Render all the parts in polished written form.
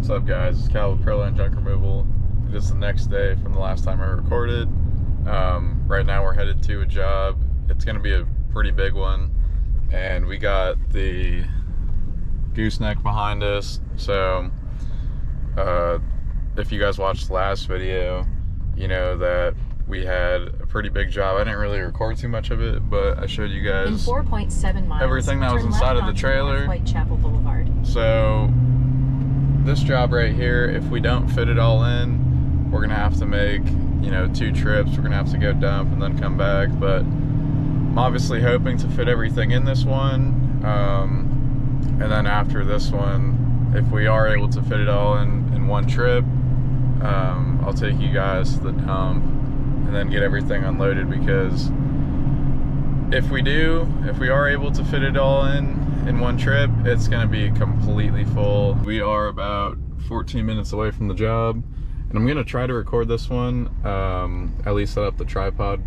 What's up, guys? It's Cal with Proline Junk Removal. It is the next day from the last time I recorded. Right now we're headed to a job. It's going to be a pretty big one, and we got the gooseneck behind us. So if you guys watched the last video, you know that we had a pretty big job. I didn't really record too much of it, but I showed you guys in 4.7 miles, everything that was inside of the trailer. Whitechapel Boulevard. So this job right here, if we don't fit it all in, we're gonna have to make, you know, 2 trips. We're gonna have to go dump and then come back, but I'm obviously hoping to fit everything in this one, and then after this one, if we are able to fit it all in one trip, I'll take you guys to the dump and then get everything unloaded, because if we are able to fit it all in one trip, it's gonna be completely full. We are about 14 minutes away from the job, and I'm gonna try to record this one, at least set up the tripod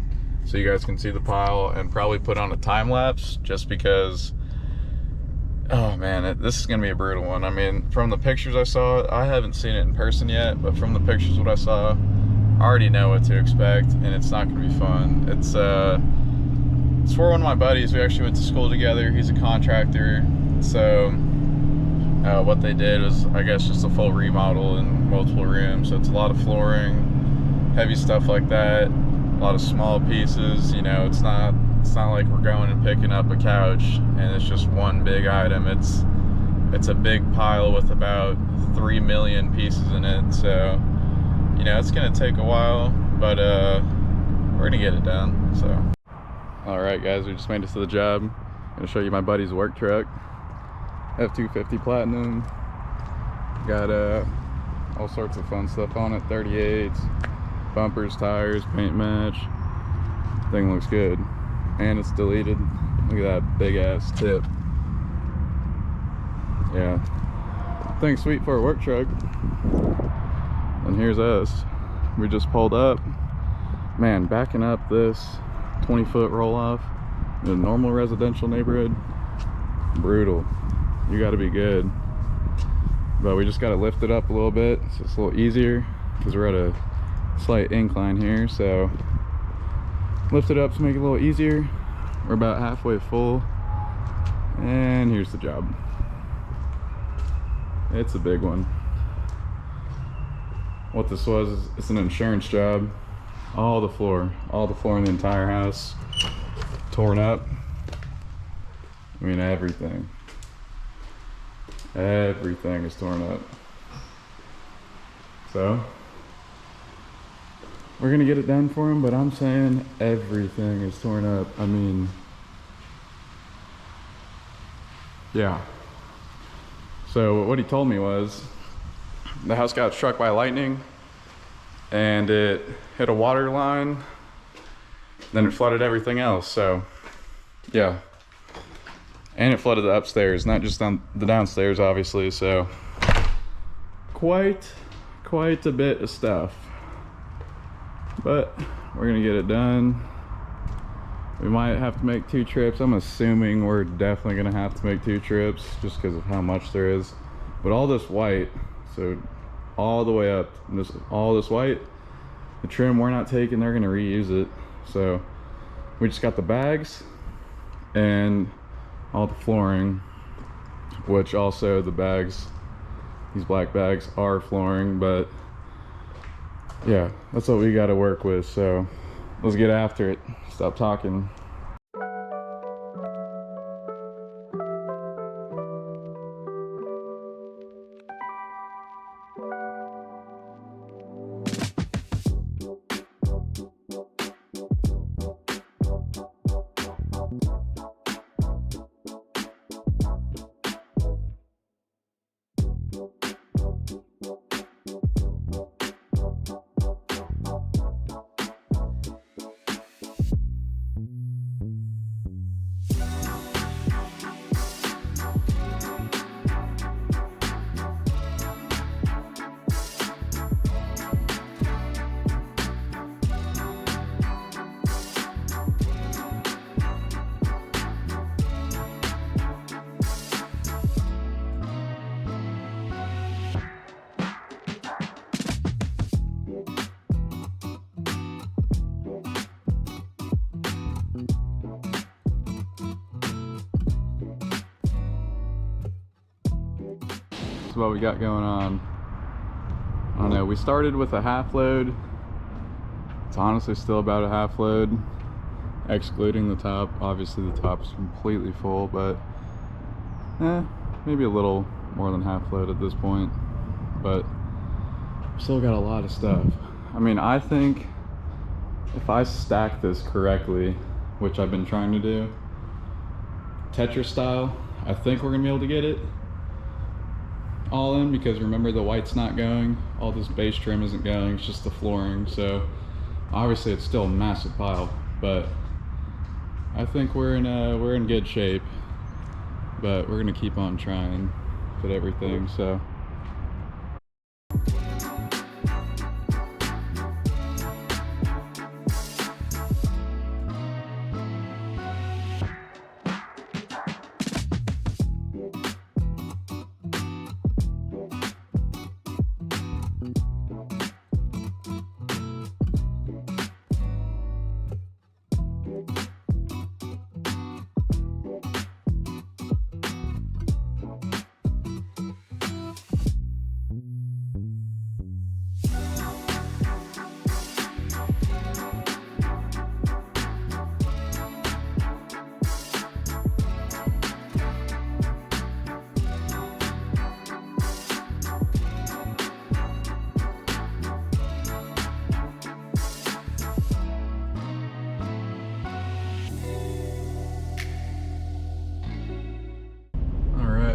so you guys can see the pile, and probably put on a time lapse, just because, oh man, this is gonna be a brutal one. I mean, from the pictures I saw, I haven't seen it in person yet, but from the pictures what I saw, I already know what to expect, and it's not gonna be fun. It's for one of my buddies. We actually went to school together. He's a contractor. So what they did was, I guess, just a full remodel in multiple rooms. So it's a lot of flooring, heavy stuff like that, a lot of small pieces. You know, it's not like we're going and picking up a couch and it's just one big item. It's a big pile with about 3 million pieces in it. So, you know, it's gonna take a while, but we're gonna get it done. So all right, guys, we just made it to the job. I'm gonna show you my buddy's work truck, F250 Platinum. Got all sorts of fun stuff on it, 38s, bumpers, tires, paint match. Thing looks good, and it's deleted. Look at that big ass tip. Yeah, thing's sweet for a work truck. And here's us. We just pulled up. Man, backing up this 20-foot roll-off in a normal residential neighborhood, brutal. You got to be good. But we just got to lift it up a little bit so it's a little easier, because we're at a slight incline here. So lift it up to make it a little easier. We're about halfway full, and here's the job. It's a big one. What this was is, it's an insurance job. All the floor in the entire house torn up. I mean, everything is torn up. So we're gonna get it done for him, but I'm saying everything is torn up. I mean, yeah. So what he told me was, the house got struck by lightning and it hit a water line, then it flooded everything else. So yeah, and it flooded the upstairs, not just the downstairs, obviously. So quite a bit of stuff, but we're gonna get it done. We might have to make 2 trips. I'm assuming we're definitely gonna have to make 2 trips, just because of how much there is. But all this white, so all the way up, and all this white, the trim we're not taking, they're gonna reuse it. So we just got the bags and all the flooring, which also the bags, these black bags are flooring. But yeah, that's what we got to work with. So let's get after it. Stop talking. is what we got going on. I don't know, we started with a half load. It's honestly still about a half load, excluding the top. Obviously the top's completely full, but maybe a little more than half load at this point. But still got a lot of stuff. I mean, I think if I stack this correctly, which I've been trying to do, Tetris style, I think we're gonna be able to get it all in, because remember, the white's not going, all this base trim isn't going, it's just the flooring. So obviously it's still a massive pile, but I think we're in good shape. But we're gonna keep on trying, fit everything. So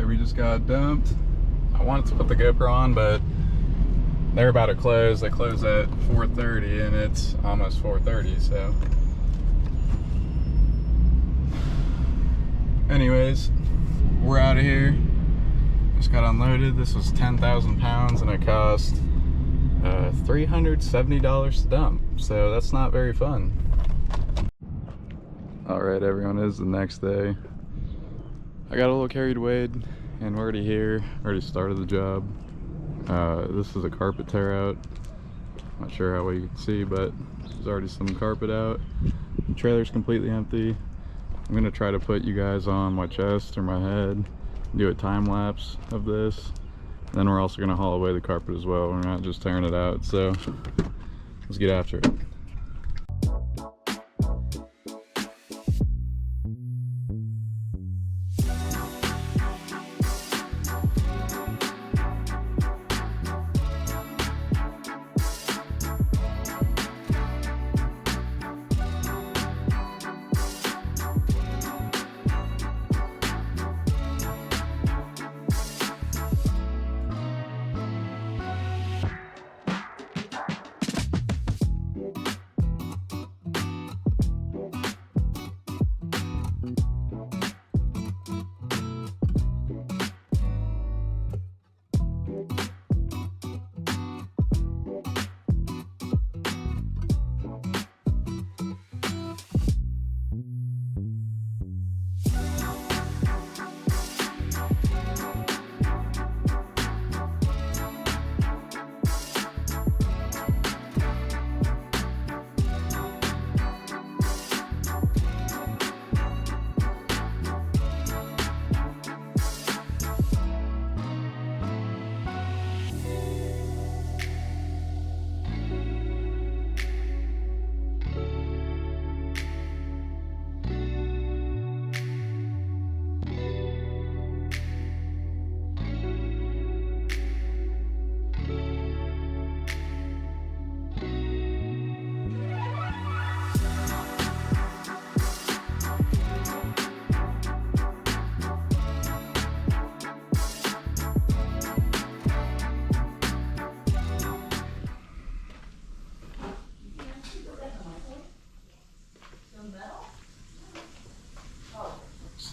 we just got dumped. I wanted to put the GoPro on, but they're about to close. They close at 4:30 and it's almost 4:30, so. Anyways, we're out of here. Just got unloaded. This was 10,000 pounds and it cost $370 to dump. So that's not very fun. All right, everyone, it is the next day. I got a little carried away and we're already here, already started the job. This is a carpet tear out. Not sure how well you can see, but there's already some carpet out. The trailer's completely empty. I'm gonna try to put you guys on my chest or my head, do a time lapse of this. Then we're also gonna haul away the carpet as well. We're not just tearing it out, so let's get after it.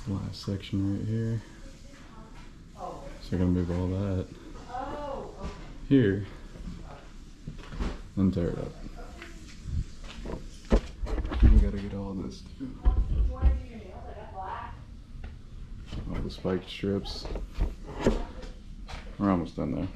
Last section right here. So I'm gonna move all that here and tear it up. We gotta get all this too. All the spiked strips. We're almost done though.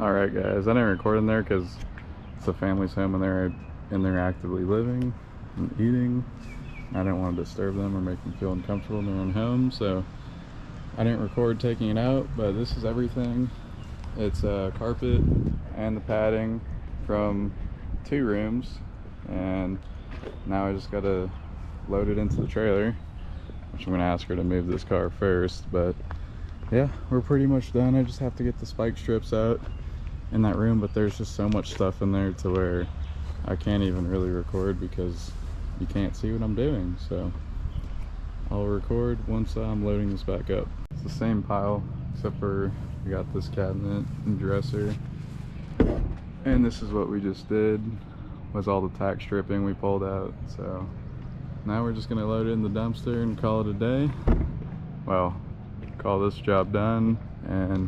Alright guys, I didn't record in there because it's a family's home and they're in there actively living and eating. I didn't want to disturb them or make them feel uncomfortable in their own home, so I didn't record taking it out, but this is everything. It's carpet and the padding from 2 rooms, and now I just gotta load it into the trailer, which I'm gonna ask her to move this car first. But yeah, we're pretty much done. I just have to get the spike strips out in that room, but there's just so much stuff in there to where I can't even really record because you can't see what I'm doing. So I'll record once I'm loading this back up. It's the same pile, except for we got this cabinet and dresser, and this is what we just did, was all the tack stripping we pulled out. So now we're just gonna load it in the dumpster and call it a day. Well, call this job done and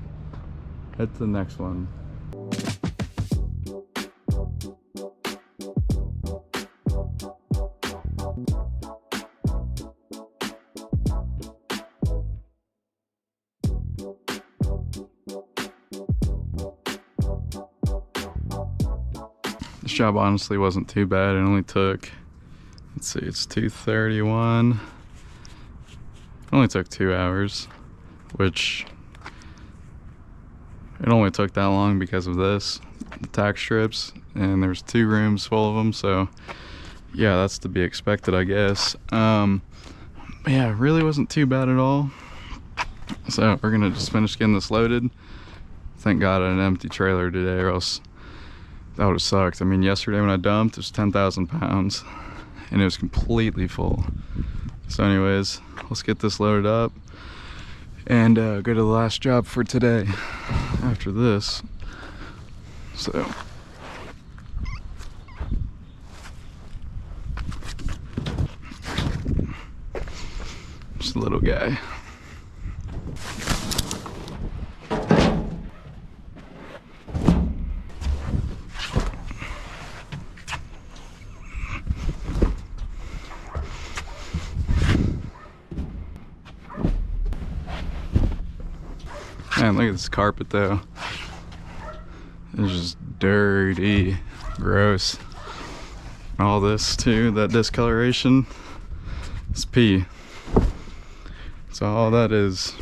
head to the next one. This job honestly wasn't too bad. It only took, let's see, it's 2:31. It only took 2 hours, which it only took that long because of this, the tack strips, and there's 2 rooms full of them, so yeah, that's to be expected, I guess. But yeah, it really wasn't too bad at all. So we're gonna just finish getting this loaded. Thank God I had an empty trailer today, or else that would have sucked. I mean, yesterday when I dumped, it was 10,000 pounds and it was completely full. So anyways, let's get this loaded up and go to the last job for today after this. So just a little guy. Man, look at this carpet though. It's just dirty, gross. All this too, that discoloration, it's pee. So all that is,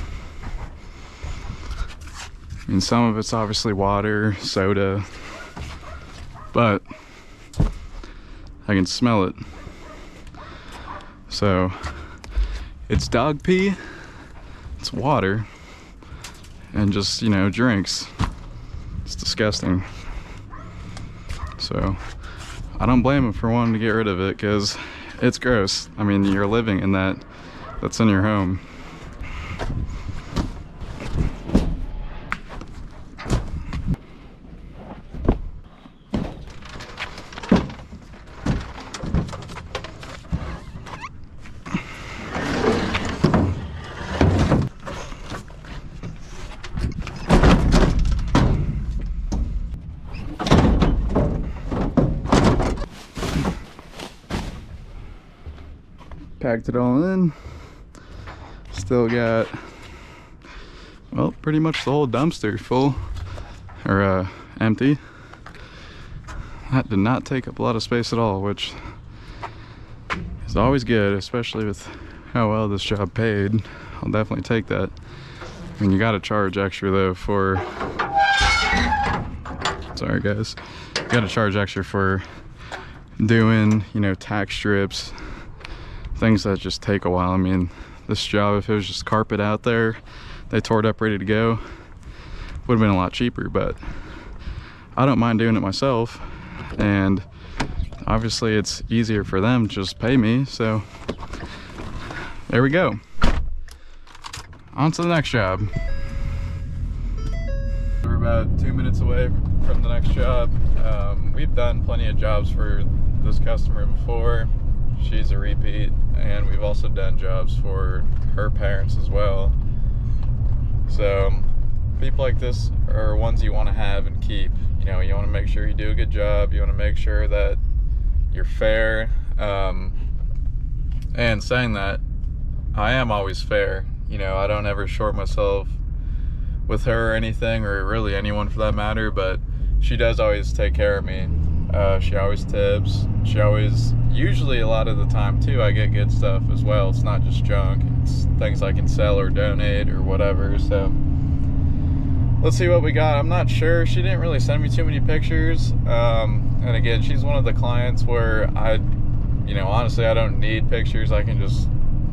I mean, some of it's obviously water, soda, but I can smell it. So it's dog pee, it's water, and just, you know, drinks. It's disgusting. So I don't blame him for wanting to get rid of it, because it's gross. I mean, you're living in that's in your home. Packed it all in. Still got, well, pretty much the whole dumpster full, or empty. That did not take up a lot of space at all, which is always good, especially with how well this job paid. I'll definitely take that. I mean, you gotta charge extra though for, sorry guys, you gotta charge extra for doing, you know, tack strips, things that just take a while. I mean, this job, if it was just carpet out there, they tore it up ready to go, would have been a lot cheaper. But I don't mind doing it myself, and obviously it's easier for them to just pay me. So there we go, on to the next job. We're about 2 minutes away from the next job. We've done plenty of jobs for this customer before. She's a repeat, and we've also done jobs for her parents as well. So people like this are ones you want to have and keep. You know, you want to make sure you do a good job. You want to make sure that you're fair. And saying that, I am always fair. You know, I don't ever short myself with her or anything, or really anyone for that matter, but she does always take care of me. She always tips. She always, usually a lot of the time too, I get good stuff as well. It's not just junk. It's things I can sell or donate or whatever. So let's see what we got. I'm not sure. She didn't really send me too many pictures. And again, she's one of the clients where you know, honestly, I don't need pictures. I can just,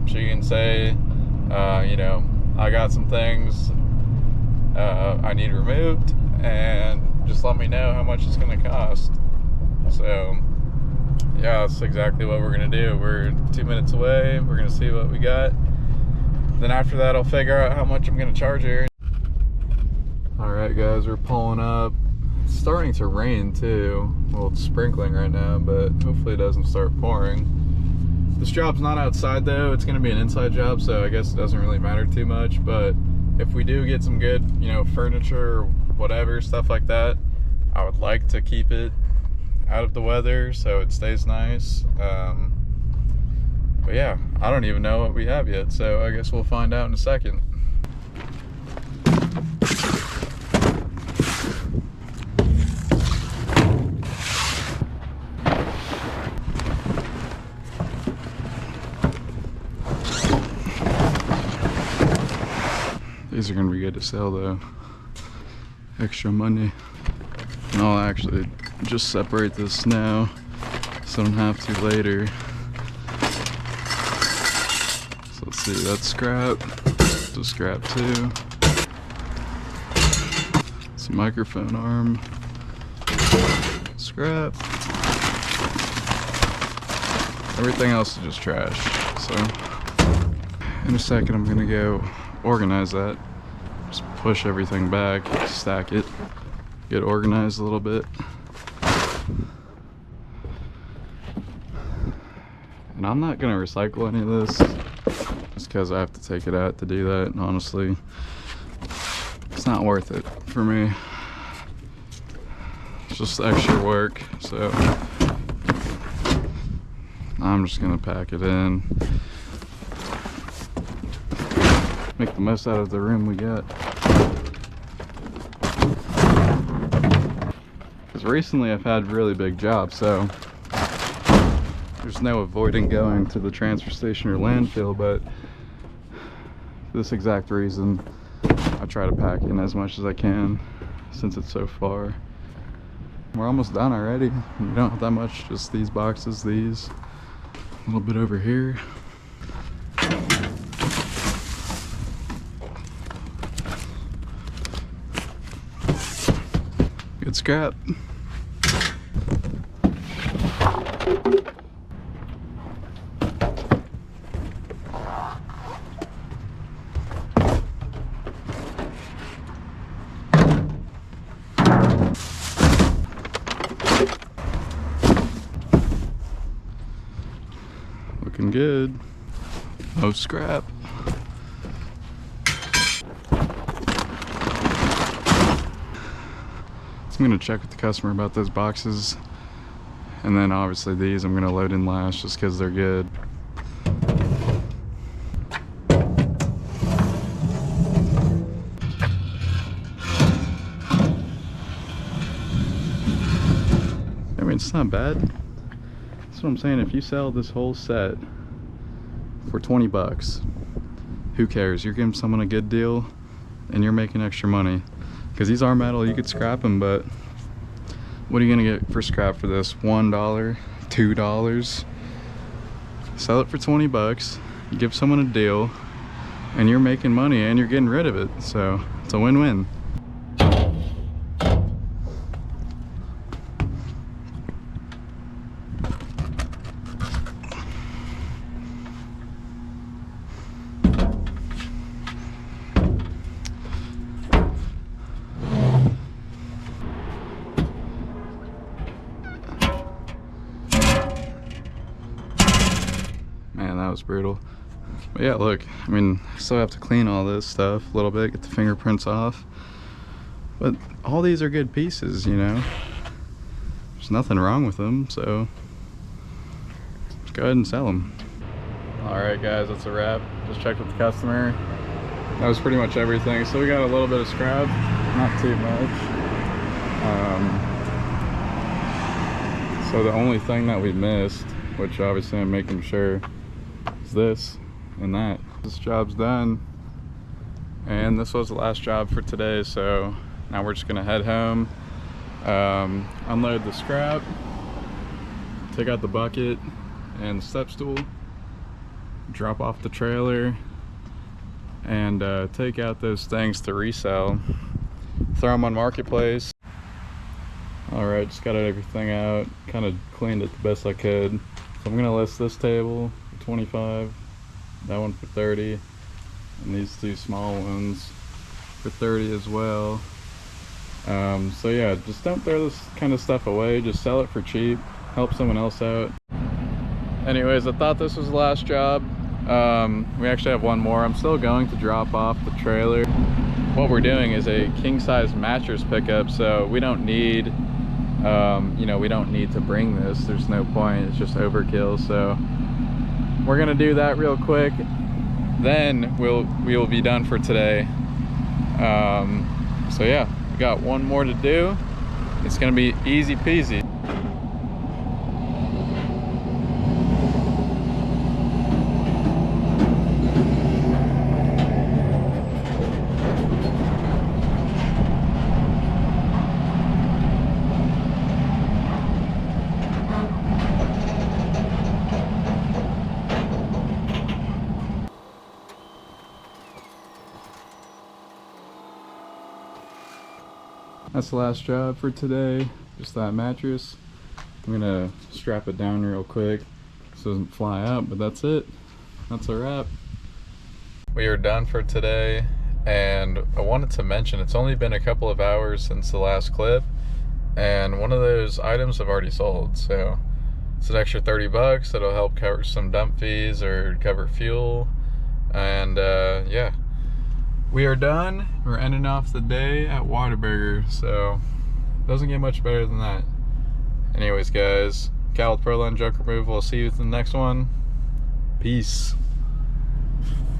she can say, you know, I got some things I need removed, and just let me know how much it's going to cost. So yeah, that's exactly what we're going to do. We're 2 minutes away. We're going to see what we got. Then after that, I'll figure out how much I'm going to charge her. All right, guys, we're pulling up. It's starting to rain too. Well, it's sprinkling right now, but hopefully it doesn't start pouring. This job's not outside though. It's going to be an inside job, so I guess it doesn't really matter too much. But if we do get some good, you know, furniture or whatever, stuff like that, I would like to keep it out of the weather so it stays nice. But yeah, I don't even know what we have yet, so I guess we'll find out in a second. These are gonna be good to sell though. Extra money. And I'll actually just separate this now so I don't have to later. So let's see, that's scrap. So scrap too. Some microphone arm. Scrap. Everything else is just trash. So in a second I'm gonna go organize that. Just push everything back, stack it, get organized a little bit. And I'm not gonna recycle any of this just because I have to take it out to do that, and honestly it's not worth it for me. It's just extra work, so I'm just gonna pack it in, make the most out of the room we got. Because recently I've had really big jobs, so there's no avoiding going to the transfer station or landfill, but for this exact reason I try to pack in as much as I can since it's so far. We're almost done already. We don't have that much, just these boxes, these, a little bit over here. Good scrap. Looking good. No scrap. I'm gonna check with the customer about those boxes, and then obviously these I'm gonna load in last just because they're good. I mean, it's not bad. That's what I'm saying. If you sell this whole set for 20 bucks, who cares? You're giving someone a good deal and you're making extra money. Because these are metal, you could scrap them, but what are you gonna get for scrap for this? $1, $2? Sell it for 20 bucks, give someone a deal, and you're making money and you're getting rid of it. So it's a win-win. Man, that was brutal. But yeah, look, I mean, I still have to clean all this stuff a little bit, get the fingerprints off. But all these are good pieces, you know. There's nothing wrong with them, so let's go ahead and sell them. All right, guys, that's a wrap. Just checked with the customer. that was pretty much everything. So we got a little bit of scrap, not too much. So the only thing that we missed, which obviously I'm making sure, is this and that. This job's done, and this was the last job for today. So now we're just gonna head home, unload the scrap, take out the bucket and the step stool, drop off the trailer, and take out those things to resell, throw them on Marketplace. All right, just got everything out, kind of cleaned it the best I could. So I'm gonna list this table for 25, that one for 30, and these two small ones for 30 as well. So yeah, just don't throw this kind of stuff away, just sell it for cheap, help someone else out. Anyways, I thought this was the last job. We actually have one more. I'm still going to drop off the trailer. What we're doing is a king-size mattress pickup, so we don't need, you know, we don't need to bring this. There's no point, it's just overkill. So we're gonna do that real quick. Then we will be done for today. So yeah, we got one more to do. It's gonna be easy peasy. That's the last job for today, just that mattress. I'm gonna strap it down real quick so it doesn't fly out, but that's it. That's a wrap. We are done for today, and I wanted to mention it's only been a couple of hours since the last clip, and one of those items have already sold, so it's an extra 30 bucks. That'll help cover some dump fees or cover fuel, and yeah. We are done. We're ending off the day at Whataburger, so it doesn't get much better than that. Anyways, guys, Cal with Proline Junk Removal. I'll see you with the next one. Peace.